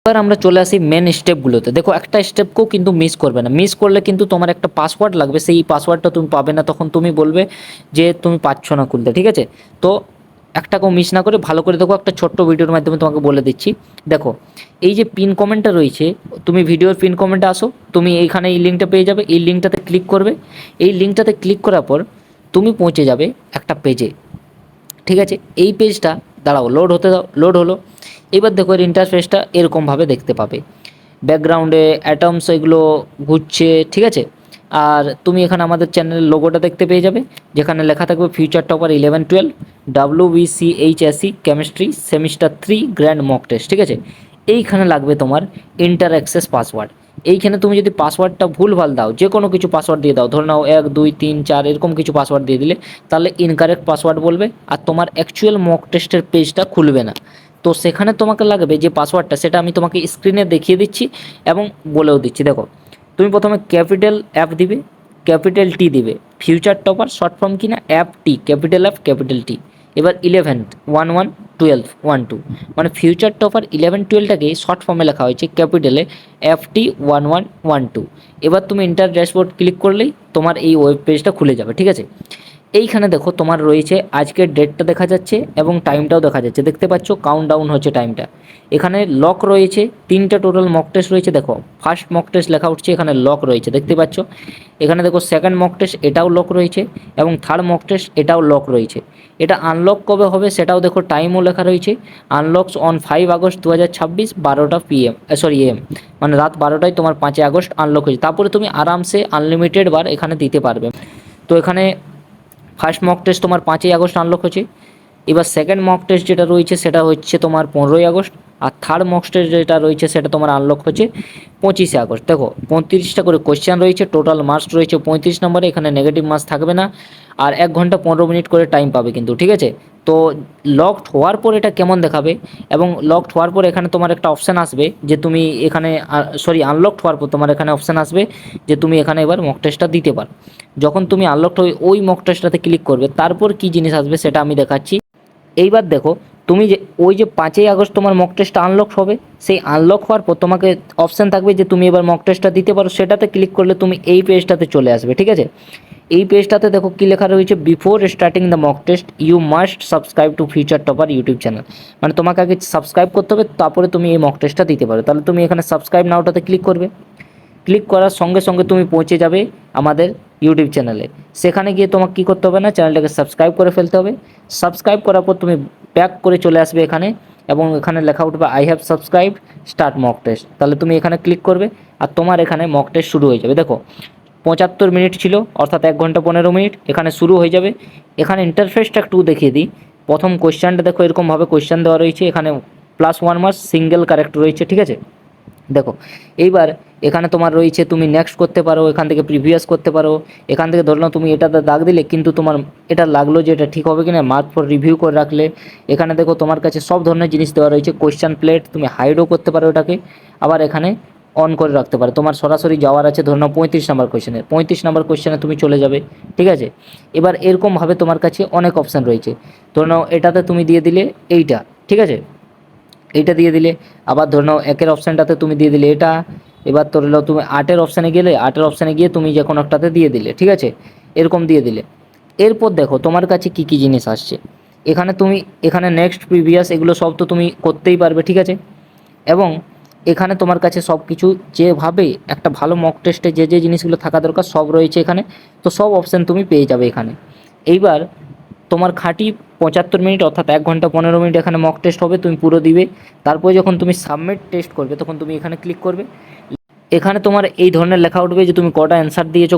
এবার আমরা চলে আসি মেন স্টেপগুলোতে। দেখো একটা স্টেপকেও কিন্তু মিস করবে না, মিস করলে কিন্তু তোমার একটা পাসওয়ার্ড লাগবে, সেই পাসওয়ার্ডটা তুমি পাবে না, তখন তুমি বলবে যে তুমি পাচ্ছ না খুলতে। ঠিক আছে, তো একটাকেও মিস না করে ভালো করে দেখো, একটা ছোট্ট ভিডিওর মাধ্যমে তোমাকে বলে দিচ্ছি। দেখো এই যে পিন কমেন্টটা রয়েছে, তুমি ভিডিওর পিন কমেন্টে আসো, তুমি এইখানে এই লিঙ্কটা পেয়ে যাবে, এই লিঙ্কটাতে ক্লিক করবে। এই লিঙ্কটাতে ক্লিক করার পর তুমি পৌঁছে যাবে একটা পেজে। ঠিক আছে, এই পেজটা দাঁড়াও, লোড হতে দাও। লোড হলো। এবার দেখো এর ইন্টারফেসটা এরকমভাবে দেখতে পাবে, ব্যাকগ্রাউন্ডে অ্যাটমস এগুলো ঘুরছে। ঠিক আছে, আর তুমি এখানে আমাদের চ্যানেলের লোগোটা দেখতে পেয়ে যাবে, যেখানে লেখা থাকবে future topper 11-12 WBCHSE chemistry semester 3 grand mock test. ঠিক আছে, এইখানে লাগবে তোমার ইন্টার অ্যাক্সেস পাসওয়ার্ড। এইখানে তুমি যদি পাসওয়ার্ডটা ভুলভাল দাও, যে কোনো কিছু পাসওয়ার্ড দিয়ে দাও, ধরে নাও 1 2 3 4 এরকম কিছু পাসওয়ার্ড দিয়ে দিলে, তাহলে ইনকারেক্ট পাসওয়ার্ড বলবে আর তোমার অ্যাকচুয়াল মক টেস্টের পেজটা খুলবে না। তো সেখানে তোমাকে লাগবে যে পাসওয়ার্ডটা, সেটা আমি তোমাকে স্ক্রিনে দেখিয়ে দিচ্ছি এবং বলেও দিচ্ছি। দেখো তুমি প্রথমে ক্যাপিটাল অ্যাপ দিবে, ক্যাপিটাল টি দিবে, ফিউচার টপার শর্ট ফর্ম কিনা অ্যাপ টি, ক্যাপিটাল অ্যাপ ক্যাপিটাল টি। এবার 11 11 12 12, মানে ফিউচার টপার 11-12টাকে শর্ট ফর্মে লেখা হয়েছে ক্যাপিটালে FT 1112। এবার তুমি ইন্টার ড্যাশবোর্ড ক্লিক করলেই তোমার এই ওয়েব পেজটা খুলে যাবে। ঠিক আছে, এইখানে দেখো তোমার রয়েছে আজকের ডেটটা দেখা যাচ্ছে এবং টাইমটাও দেখা যাচ্ছে, দেখতে পাচ্ছ কাউন্ট ডাউন হচ্ছে টাইমটা। এখানে লক রয়েছে, 3টা টোটাল মক টেস্ট রয়েছে। দেখো ফার্স্ট মক টেস্ট লেখা উঠছে, এখানে লক রয়েছে দেখতে পাচ্ছ। এখানে দেখো সেকেন্ড মক টেস্ট, এটাও লক রয়েছে, এবং থার্ড মক টেস্ট এটাও লক রয়েছে। এটা আনলক কবে হবে সেটাও দেখো, টাইমও লেখা রয়েছে, আনলকস অন 5 আগস্ট 2026 12টা PM AM, মানে রাত 12টায় তোমার 5 আগস্ট আনলক হয়েছে। তারপরে তুমি আরামসে আনলিমিটেড বার এখানে দিতে পারবে। তো এখানে ফার্স্ট মক টেস্ট তোমার 5ই আগস্ট আনলক হচ্ছে। এবার সেকেন্ড মক টেস্ট যেটা রয়েছে সেটা হচ্ছে তোমার 15ই আগস্ট, আর থার্ড মক টেস্ট যেটা রয়েছে সেটা তোমার আনলক হচ্ছে 25শে আগস্ট। দেখো 35টা করে কোয়েশ্চেন রয়েছে, টোটাল মার্কস রয়েছে 35 নম্বরে, এখানে নেগেটিভ মার্কস থাকবে না, আর 1 ঘন্টা 15 মিনিট করে টাইম পাবে কিন্তু। ঠিক আছে, তো লকড হওয়ার পর এটা কেমন দেখাবে, এবং লকড হওয়ার পর এখানে তোমার একটা অপশান আসবে যে তুমি এখানে আনলকড হওয়ার পর তোমার এখানে অপশান আসবে যে তুমি এখানে এবার মক টেস্টটা দিতে পারো। যখন তুমি আনলকড হয়ে ওই মক টেস্টটাতে ক্লিক করবে, তারপর কী জিনিস আসবে সেটা আমি দেখাচ্ছি। এইবার দেখো তুমি যে ওই যে 5ই আগস্ট তোমার মক টেস্টটা আনলক হবে, সেই আনলক হওয়ার পর তোমাকে অপশান থাকবে যে তুমি এবার মক টেস্টটা দিতে পারো, সেটাতে ক্লিক করলে তুমি এই পেজটাতে চলে আসবে। ঠিক আছে, এই পেজটাতে দেখো কী লেখা রয়েছে, before starting the mock test you must subscribe to Future Topper YouTube channel, মানে তোমাকে আগে সাবস্ক্রাইব করতে হবে, তারপরে তুমি এই মক টেস্টটা দিতে পারো। তাহলে তুমি এখানে সাবস্ক্রাইব নাওটাতে ক্লিক করবে। ক্লিক করার সঙ্গে সঙ্গে তুমি পৌঁছে যাবে আমাদের ইউটিউব চ্যানেলে। সেখানে গিয়ে তোমাকে কী করতে হবে না, চ্যানেলটাকে সাবস্ক্রাইব করে ফেলতে হবে। সাবস্ক্রাইব করার পর তুমি ব্যাক করে চলে আসবে এখানে, এবং এখানে লেখা উঠবে I have subscribe start mock test. তাহলে তুমি এখানে ক্লিক করবে আর তোমার এখানে মক টেস্ট শুরু হয়ে যাবে। দেখো 75 মিনিট ছিল, অর্থাৎ 1 ঘন্টা 15 মিনিট এখানে শুরু হয়ে যাবে। এখানে ইন্টারফেসটা একটু দেখিয়ে দিই। প্রথম কোয়েশ্চেনটা দেখো এরকমভাবে কোয়েশ্চেন দেওয়া রয়েছে, এখানে +1 মার্কস সিঙ্গেল কারেক্ট রয়েছে। ঠিক আছে, দেখো এইবার এখানে তোমার রয়েছে তুমি নেক্সট করতে পারো, এখান থেকে প্রিভিয়াস করতে পারো। এখান থেকে ধরলাম তুমি এটাতে দাগ দিলে, কিন্তু তোমার এটা লাগলো যে এটা ঠিক হবে কিনা, মার্ক ফর রিভিউ করে রাখলে। এখানে দেখো তোমার কাছে সব ধরনের জিনিস দেওয়া রয়েছে, কোয়েশ্চেন প্লেট তুমি হাইডও করতে পারো এটাকে, আবার এখানে অন করে রাখতে পারো। তোমার সরাসরি যাওয়ার আছে, ধরে নাও 35 নম্বর কোয়েশ্চেনে, 35 নম্বর কোয়েশ্চেনে তুমি চলে যাবে। ঠিক আছে, এবার এরকমভাবে তোমার কাছে অনেক অপশান রয়েছে, ধরে নাও এটাতে তুমি দিয়ে দিলে এইটা। ঠিক আছে, এইটা দিয়ে দিলে, আবার ধরে নাও 1-এর অপশানটাতে তুমি দিয়ে দিলে এটা। এবার ধরে নাও তুমি 8-এর অপশানে গেলে, 8-এর অপশানে গিয়ে তুমি যে কোনো একটাতে দিয়ে দিলে। ঠিক আছে, এরকম দিয়ে দিলে। এরপর দেখো তোমার কাছে কী কী জিনিস আসছে, এখানে তুমি এখানে নেক্সট প্রিভিয়াস এগুলো সব তো তুমি করতেই পারবে। ঠিক আছে, এবং এখানে তোমার কাছে সব কিছু যেভাবে একটা ভালো মক টেস্টে যে যে জিনিসগুলো থাকা দরকার সব রয়েছে এখানে, তো সব অপশান তুমি পেয়ে যাবে এখানে। এইবার তোমার খাঁটি 75 মিনিট অর্থাৎ 1 ঘন্টা 15 মিনিট এখানে মক টেস্ট হবে, তুমি পুরো দিবে। তারপরে যখন তুমি সাবমিট টেস্ট করবে তখন তুমি এখানে ক্লিক করবে। এখানে তোমার এই ধরনের লেখা উঠবে যে তুমি কটা অ্যান্সার দিয়েছো,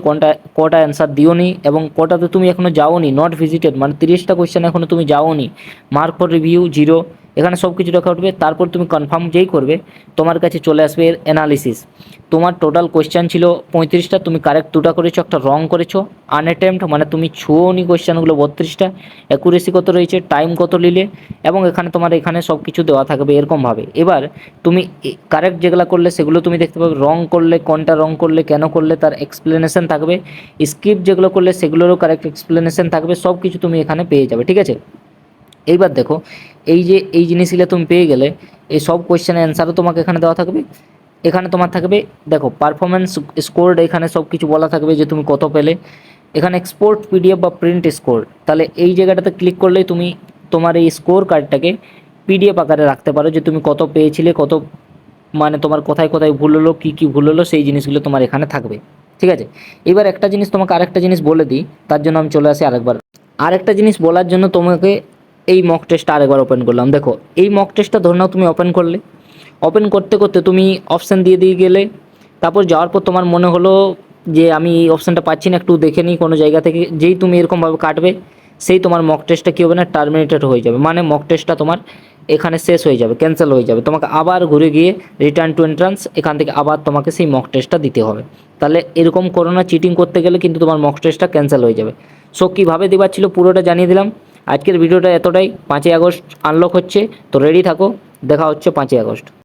কটা অ্যান্সার দিওনি, এবং কটাতে তুমি এখনও যাওনি, নট ভিজিটেড, মানে 30টা কোয়েশ্চেন এখনও তুমি যাওনি, মার্ক ফর রিভিউ 0, এখানে সব কিছু লেখা উঠবে। তারপর তুমি কনফার্ম যেই করবে তোমার কাছে চলে আসবে এর অ্যানালিসিস। তোমার টোটাল কোয়েশ্চেন ছিল 35টা, তুমি কারেক্ট 2টা করেছো, একটা রং করেছো, আনঅ্যাটেম্পড মানে তুমি ছুঁয়োনি কোয়েশ্চেনগুলো 32টা, অ্যাকুরেসি কত রয়েছে, টাইম কত নিলে, এবং এখানে তোমার এখানে সব কিছু দেওয়া থাকবে এরকমভাবে। এবার তুমি কারেক্ট যেগুলো করলে সেগুলো তুমি দেখতে পাবে, রং করলে কোনটা রং করলে কেন করলে তার এক্সপ্লেনেশন থাকবে, স্কিপ যেগুলো করলে সেগুলোরও কারেক্ট এক্সপ্লেনেশন থাকবে, সব কিছু তুমি এখানে পেয়ে যাবে। ঠিক আছে, এইবার দেখো এই জিনিসগুলো তুমি পেয়ে গেলে এই সব কোয়েশ্চেনের অ্যান্সারও তোমাকে এখানে দেওয়া থাকবে। এখানে তোমার থাকবে দেখো পারফরমেন্স স্কোর, এখানে সব কিছু বলা থাকবে যে তুমি কত পেলে। এখানে এক্সপোর্ট পিডিএফ বা প্রিন্ট স্কোর, তাহলে এই জায়গাটাতে ক্লিক করলেই তুমি তোমার এই স্কোর কার্ডটাকে পিডিএফ আকারে রাখতে পারো যে তুমি কত পেয়েছিলে, কত মানে তোমার কোথায় কোথায় ভুল হলো, কী ভুল হলো, সেই জিনিসগুলো তোমার এখানে থাকবে। ঠিক আছে, এবার একটা জিনিস তোমাকে আরেকটা জিনিস বলে দিই, তার জন্য আমি চলে আসি আরেকবার। আরেকটা জিনিস বলার জন্য তোমাকে এই মক টেস্টটা আরেকবার ওপেন করলাম। দেখো এই মক টেস্টটা ধরে নাও তুমি ওপেন করলে, ওপেন করতে করতে তুমি অপশান দিয়ে গেলে, তারপর যাওয়ার পর তোমার মনে হলো যে আমি এই অপশানটা পাচ্ছি না, একটু দেখে নিই কোনো জায়গা থেকে, যেই তুমি এরকমভাবে কাটবে সেই তোমার মক টেস্টটা কী হবে না, টার্মিনেটেড হয়ে যাবে, মানে মক টেস্টটা তোমার এখানে শেষ হয়ে যাবে, ক্যান্সেল হয়ে যাবে। তোমাকে আবার ঘুরে গিয়ে রিটার্ন টু এন্ট্রান্স, এখান থেকে আবার তোমাকে সেই মক টেস্টটা দিতে হবে। তাহলে এরকম করো না, চিটিং করতে গেলে কিন্তু তোমার মক টেস্টটা ক্যান্সেল হয়ে যাবে। সো কীভাবে দেওয়ার ছিল পুরোটা জানিয়ে দিলাম। আজকের ভিডিওটা এতটাই। 5ই আগস্ট আনলক হচ্ছে, তো রেডি থাকো, দেখা হচ্ছে 5ই আগস্ট।